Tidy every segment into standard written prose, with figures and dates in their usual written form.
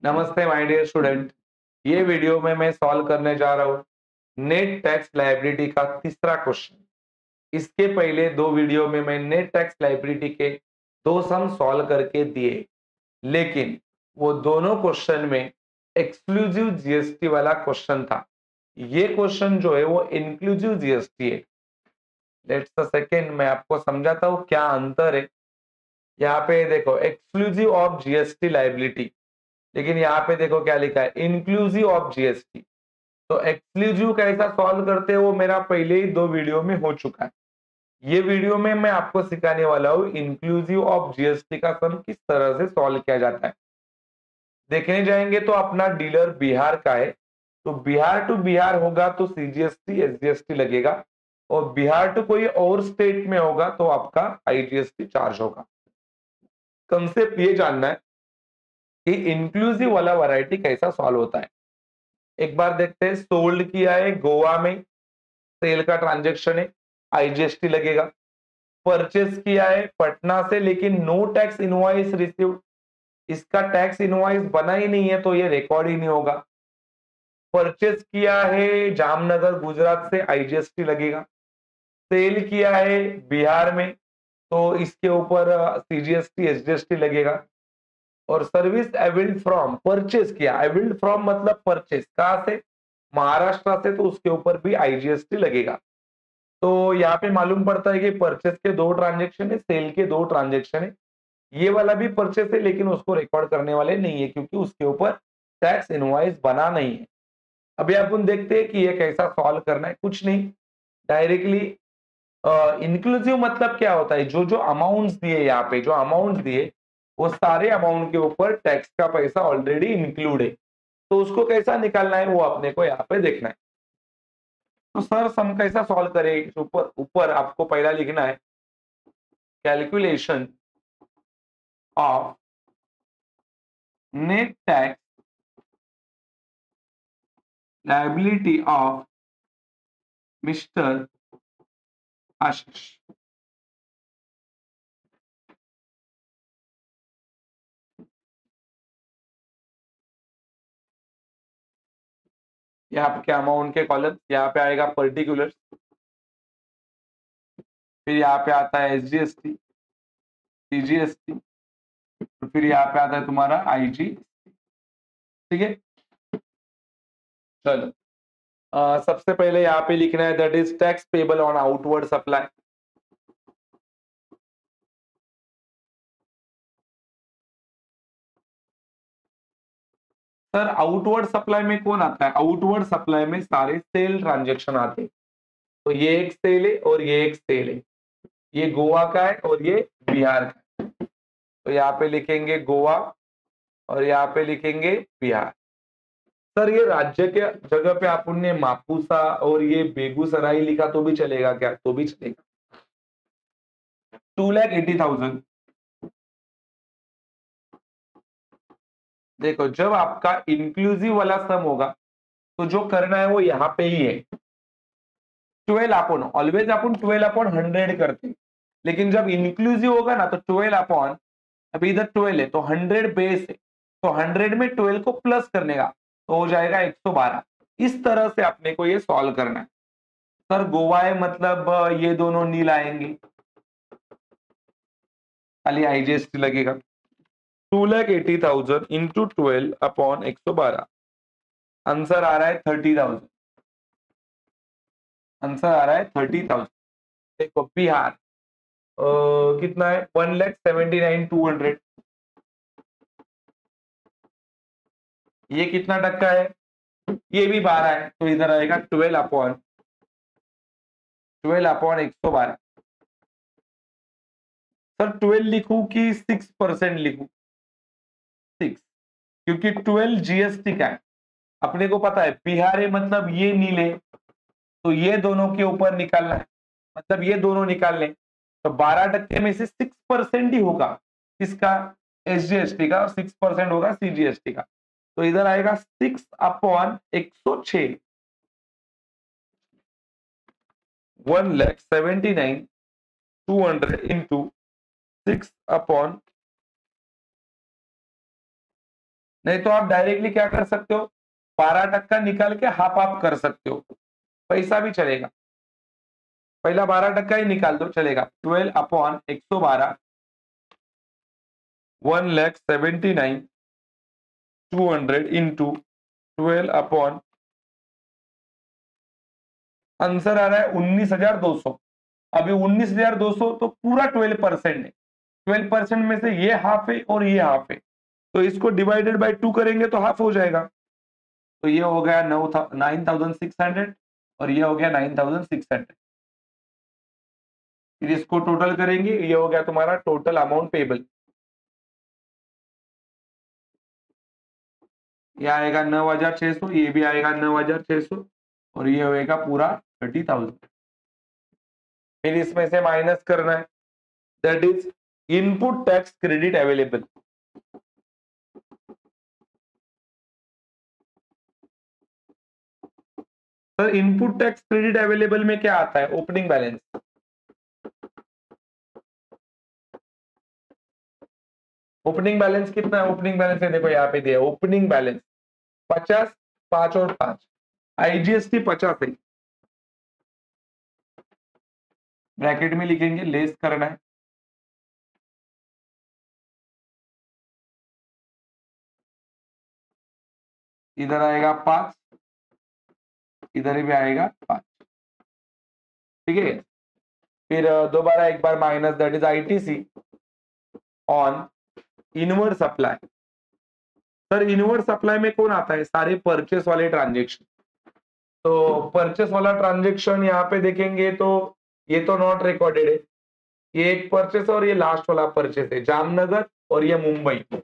नमस्ते my dear student. ये video में मैं सॉल्व करने जा रहा हूँ नेट टैक्स लायबिलिटी का तीसरा क्वेश्चन। इसके पहले दो वीडियो में मैं नेट टैक्स लायबिलिटी के दो सम सॉल्व करके दिए, लेकिन वो दोनों क्वेश्चन में एक्सक्लूसिव जीएसटी वाला क्वेश्चन था। ये क्वेश्चन जो है वो इंक्लूसिव जीएसटी है। लेट्स अ सेकेंड, मैं आपको समझाता हूँ क्या अंतर है। यहाँ पे देखो एक्सक्लूसिव ऑफ जीएसटी लायबिलिटी, लेकिन यहाँ पे देखो क्या लिखा है, इंक्लूसिव ऑफ जीएसटी। तो एक्सक्लूसिव कैसा सॉल्व करते हैं वो मेरा पहले ही दो वीडियो में हो चुका है। ये वीडियो में मैं आपको सिखाने वाला हूँ इंक्लूसिव ऑफ जीएसटी का सम किस तरह से सॉल्व किया जाता है। देखने जाएंगे तो अपना डीलर बिहार का है, तो बिहार टू बिहार होगा तो सीजीएसटी एसजीएसटी लगेगा, और बिहार टू कोई और स्टेट में होगा तो आपका आईजीएसटी चार्ज होगा। कंसेप्ट ये जानना है कि इंक्लूसिव वाला वैरायटी कैसा सॉल्व होता है। एक बार देखते हैं। सोल्ड किया है गोवा में, सेल का ट्रांजैक्शन है, आईजीएसटी लगेगा। परचेस किया है पटना से, लेकिन नो टैक्स इनवॉइस रिसीव्ड, इसका टैक्स इनवॉइस बना ही नहीं है तो ये रिकॉर्ड ही नहीं होगा। परचेस किया है जामनगर गुजरात से, आईजीएसटी लगेगा। सेल किया है बिहार में, तो इसके ऊपर सीजीएसटी एसजीएसटी लगेगा। और सर्विस अवेल्ड फ्रॉम, परचेस किया, अवेल्ड फ्रॉम मतलब परचेस कहां से, महाराष्ट्र से, तो उसके ऊपर भी आईजीएसटी लगेगा। तो यहाँ पे मालूम पड़ता है कि परचेस के दो ट्रांजेक्शन है, सेल के दो ट्रांजेक्शन है। ये वाला भी परचेस है लेकिन उसको रिकॉर्ड करने वाले नहीं है क्योंकि उसके ऊपर टैक्स इनवॉइस बना नहीं है। अभी अपन देखते हैं कि ये कैसा सॉल्व करना है। कुछ नहीं, डायरेक्टली इंक्लूसिव मतलब क्या होता है, जो जो अमाउंट्स दिए, यहाँ पे जो अमाउंट्स दिए वो सारे अमाउंट के ऊपर टैक्स का पैसा ऑलरेडी इंक्लूड है। तो उसको कैसा निकालना है वो अपने को यहाँ पे देखना है। तो सर सम कैसा सॉल्व करें, ऊपर ऊपर आपको पहला लिखना है calculation of net tax liability of mister Ashish. यहाँ पे क्या अमाउंट के कॉलम, यहाँ पे आएगा पर्टिकुलर, फिर यहाँ पे आता है एसजीएसटी, सीजीएसटी, तो फिर यहाँ पे आता है तुम्हारा आईजी। ठीक है, चलो। सबसे पहले यहाँ पे लिखना है that is tax payable on outward supply. Sir outward supply में कौन आता है, आउटवर्ड सप्लाई में सारे सेल ट्रांजेक्शन आते हैं। तो ये एक सेल है और ये एक सेल है, ये गोवा का है और ये बिहार का है। तो यहाँ पे लिखेंगे गोवा और यहाँ पे लिखेंगे बिहार। सर ये राज्य के जगह पे अपन ने मापुसा और ये बेगूसराय लिखा तो भी चलेगा क्या, तो भी चलेगा। 2,80,000। देखो जब आपका इंक्लूसिव वाला सम होगा तो जो करना है वो यहाँ पे ही है। 12 अपॉन, ऑलवेज अपन 12 अपॉन 100 करते हैं, लेकिन जब इंक्लूसिव होगा ना तो 12 अपॉन, अभी इधर 12 है तो 100 बेस है, तो 100 में 12 को प्लस करने का तो हो जाएगा 112। इस तरह से अपने को ये सॉल्व करना है। सर गोवा है मतलब ये दोनों नील आएंगे, खाली आईजीएसटी लगेगा। 2,80,000 इंटू 12 अपॉन 112, आंसर आ रहा है 30,000। आंसर आ रहा है 30,000। देखो बिहार कितना है, 1,79,200। ये कितना टक्का है, ये भी 12 है, तो इधर आएगा 12 अपॉन 112। सर 12 लिखूं कि 6% लिखूं, 6, क्योंकि 12 जीएसटी का है। अपने को पता है बिहार है मतलब ये नीले, तो ये दोनों के ऊपर निकालना है, मतलब ये दोनों निकाल लें तो 12% में से 6% ही होगा इसका, एसजीएसटी का, और 6% होगा सीजीएसटी का। तो इधर आएगा 6/106, 1,79,200 इंटू 6/106। नहीं तो आप डायरेक्टली क्या कर सकते हो, 12% निकाल के हाफ हाफ कर सकते हो, पैसा भी चलेगा। पहला 12% ही निकाल दो, चलेगा। 12 अपॉन 112, 1,79,200 इंटू 12 अपॉन, आंसर आ रहा है 19,200। अभी 19,200 तो पूरा 12% है, 12% में से ये हाफ है और ये हाफ है, तो इसको डिवाइडेड बाय 2 करेंगे तो हाफ हो जाएगा। तो ये हो गया 9,600 और ये हो गया 9,600। फिर इसको टोटल करेंगे, ये हो गया तुम्हारा टोटल अमाउंट पेबल। ये आएगा 9,600, ये भी आएगा 9,600 और ये होएगा पूरा 30,000। फिर इसमें से माइनस करना है, that is input tax credit available. Sir input tax credit available में क्या आता है, ओपनिंग बैलेंस। ओपनिंग बैलेंस कितना है, ओपनिंग बैलेंस है देखो यहाँ पे दिया ओपनिंग बैलेंस 50, 5 और 5, आईजीएसटी 50 है, ब्रैकेट में लिखेंगे, लेस करना है। इधर आएगा 5, इधर भी आएगा 5, ठीक है। फिर दोबारा एक बार minus, that is ITC on inward supply. Sir inward supply में कौन आता है, सारे परचेस वाले ट्रांजेक्शन। तो परचेस वाला ट्रांजेक्शन यहाँ पे देखेंगे तो ये तो नॉट रिकॉर्डेड है, ये एक परचेस और ये लास्ट वाला परचेस है, जामनगर और ये मुंबई। तो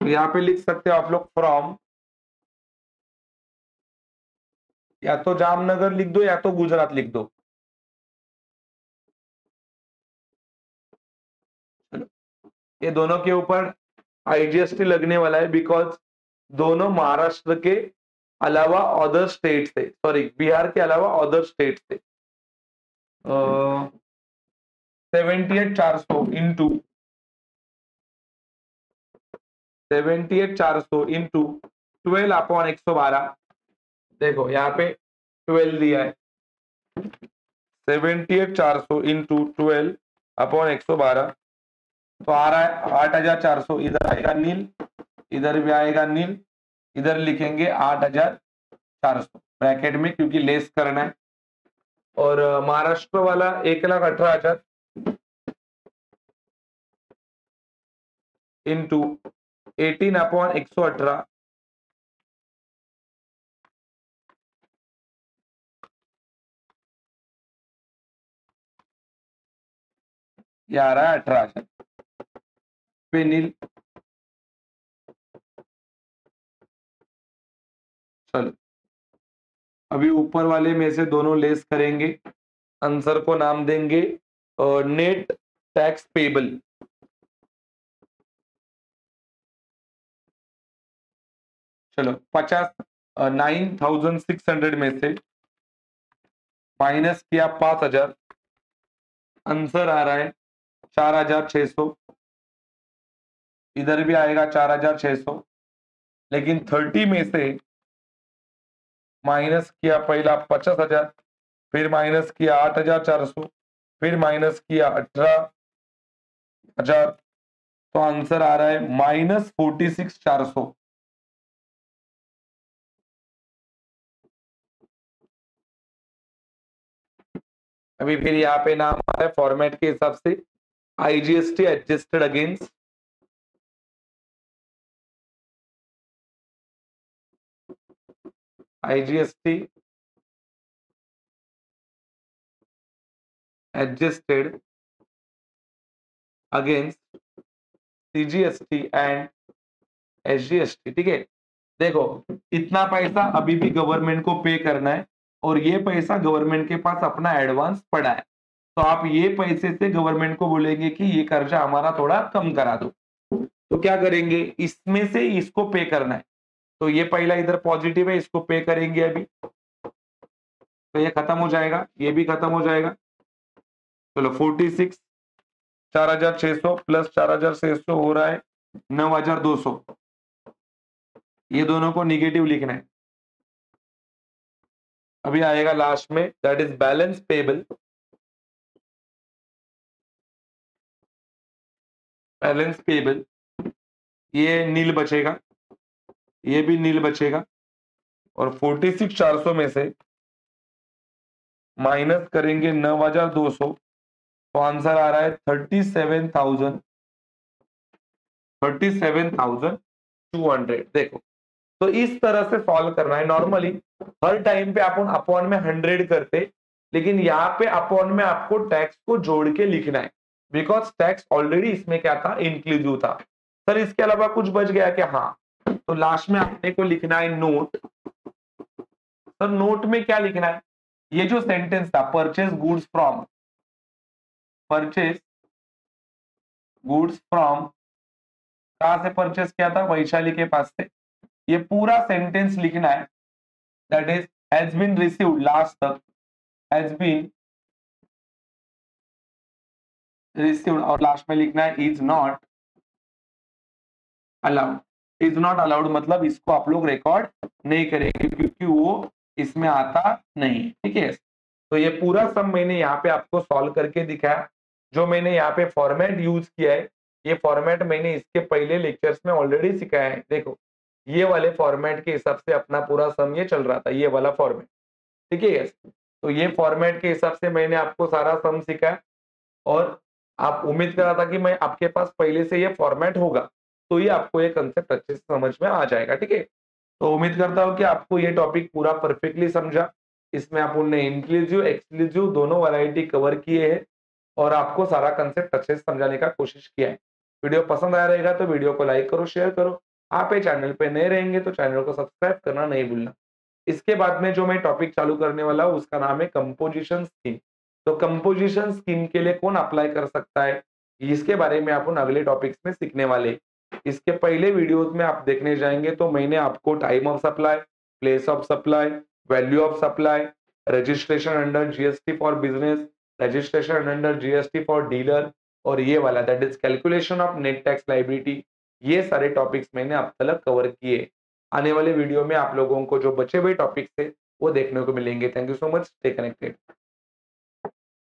यहाँ पे लिख सकते हो आप लोग फ्रॉम, या तो जामनगर लिख दो या तो गुजरात लिख दो। ये दोनों के ऊपर आईजीएसटी लगने वाला है, बिकॉज दोनों महाराष्ट्र के अलावा अदर स्टेट से, सॉरी बिहार के अलावा अदर स्टेट से। 78,400 इंटू 78,400 इंटू 12 अपॉन 112, देखो यहाँ पे 12 दिया है, 78,400 इंटू 12 अपॉन 112, तो आ रहा है 8,400। इधर आएगा नील, इधर भी आएगा नील, इधर लिखेंगे 8,400 ब्रैकेट में, क्योंकि लेस करना है। और महाराष्ट्र वाला 1,18,000 इंटू 18 अपॉन 118, ये आ रहा है 18,000 पे नील। चलो अभी ऊपर वाले में से दोनों लेस करेंगे, आंसर को नाम देंगे नेट टैक्स पेबल। चलो 50, 9,600 में से माइनस किया 5,000, आंसर आ रहा है 4,600। इधर भी आएगा 4,600, लेकिन 30 में से माइनस किया पहला 50,000, फिर माइनस किया 8,400, फिर माइनस किया 18,000, तो आंसर आ रहा है -46,400। अभी फिर यहाँ पे नाम आ रहा है फॉर्मेट के हिसाब से, IGST adjusted against IGST adjusted against CGST and SGST, ठीक है। देखो इतना पैसा अभी भी गवर्नमेंट को पे करना है, और ये पैसा गवर्नमेंट के पास अपना एडवांस पड़ा है, तो आप ये पैसे से गवर्नमेंट को बोलेंगे कि ये कर्जा हमारा थोड़ा कम करा दो। तो क्या करेंगे, इसमें से इसको पे करना है, तो ये पहला इधर पॉजिटिव है, इसको पे करेंगे अभी, तो ये खत्म हो जाएगा, ये भी खत्म हो जाएगा। चलो 46, 4,600 प्लस 4,600 हो रहा है 9,200। ये दोनों को निगेटिव लिखना है। अभी आएगा लास्ट में, that is balance payable. Balance payable ये नील बचेगा, ये भी नील बचेगा, और 46,400 में से माइनस करेंगे 9,200, तो आंसर आ रहा है 37,200। देखो, तो इस तरह से सॉल्व करना है। नॉर्मली हर टाइम पे अपन अपॉन में 100 करते, लेकिन यहाँ पे अपॉन में आपको टैक्स को जोड़ के लिखना है, बिकॉज टैक्स ऑलरेडी इसमें क्या था, इंक्लूसिव था। सर इसके अलावा कुछ बच गया क्या? हाँ, तो लास्ट में आपने को लिखना है नोट। सर नोट में क्या लिखना है? ये जो सेंटेंस था, purchase goods from, purchase goods from, कहां से परचेज किया था? वैशाली के पास से। ये पूरा सेंटेंस लिखना है, that is has been received, last तक हैज बीन रिसीव्ड, और लास्ट में लिखना है is not allowed. Is not allowed मतलब इसको आप लोग रिकॉर्ड नहीं करेंगे क्योंकि वो इसमें आता नहीं। ठीक है, तो ये पूरा सब मैंने यहाँ पे आपको सॉल्व करके दिखाया। जो मैंने यहाँ पे फॉर्मेट यूज किया है, ये फॉर्मेट मैंने इसके पहले लेक्चर्स में ऑलरेडी सिखाया है। देखो, ये वाले फॉर्मेट के हिसाब से अपना पूरा सम ये चल रहा था, ये वाला फॉर्मेट। ठीक है, तो ये फॉर्मेट के हिसाब से मैंने आपको सारा सम सिखाया, और आप उम्मीद कर रहा था कि मैं आपके पास पहले से ये फॉर्मेट होगा, तो ये आपको ये कंसेप्ट अच्छे से समझ में आ जाएगा। ठीक है, तो उम्मीद करता हूँ कि आपको ये टॉपिक पूरा परफेक्टली समझा। इसमें अपन ने इंक्लूसिव एक्सक्लूसिव दोनों वैरायटी कवर किए हैं, और आपको सारा कंसेप्ट अच्छे से समझाने का कोशिश किया है। वीडियो पसंद आया रहेगा तो वीडियो को लाइक करो, शेयर करो। आप ये चैनल पे नए रहेंगे तो चैनल को सब्सक्राइब करना नहीं भूलना। इसके बाद में जो मैं टॉपिक चालू करने वाला हूँ उसका नाम है कंपोजिशन स्कीम। तो कंपोजिशन स्कीम के लिए कौन अप्लाई कर सकता है, इसके बारे में अपन अगले टॉपिक्स में सीखने वाले। इसके पहले वीडियोस में आप देखने जाएंगे तो मैंने आपको time of supply, place of supply, value of supply, registration under GST for business, registration under GST for dealer, और ये वाला that is calculation of net tax liability, ये सारे टॉपिक्स मैंने अब तक कवर किए। आने वाले वीडियो में आप लोगों को जो बचे हुए टॉपिक्स थे वो देखने को मिलेंगे। Thank you so much, stay connected.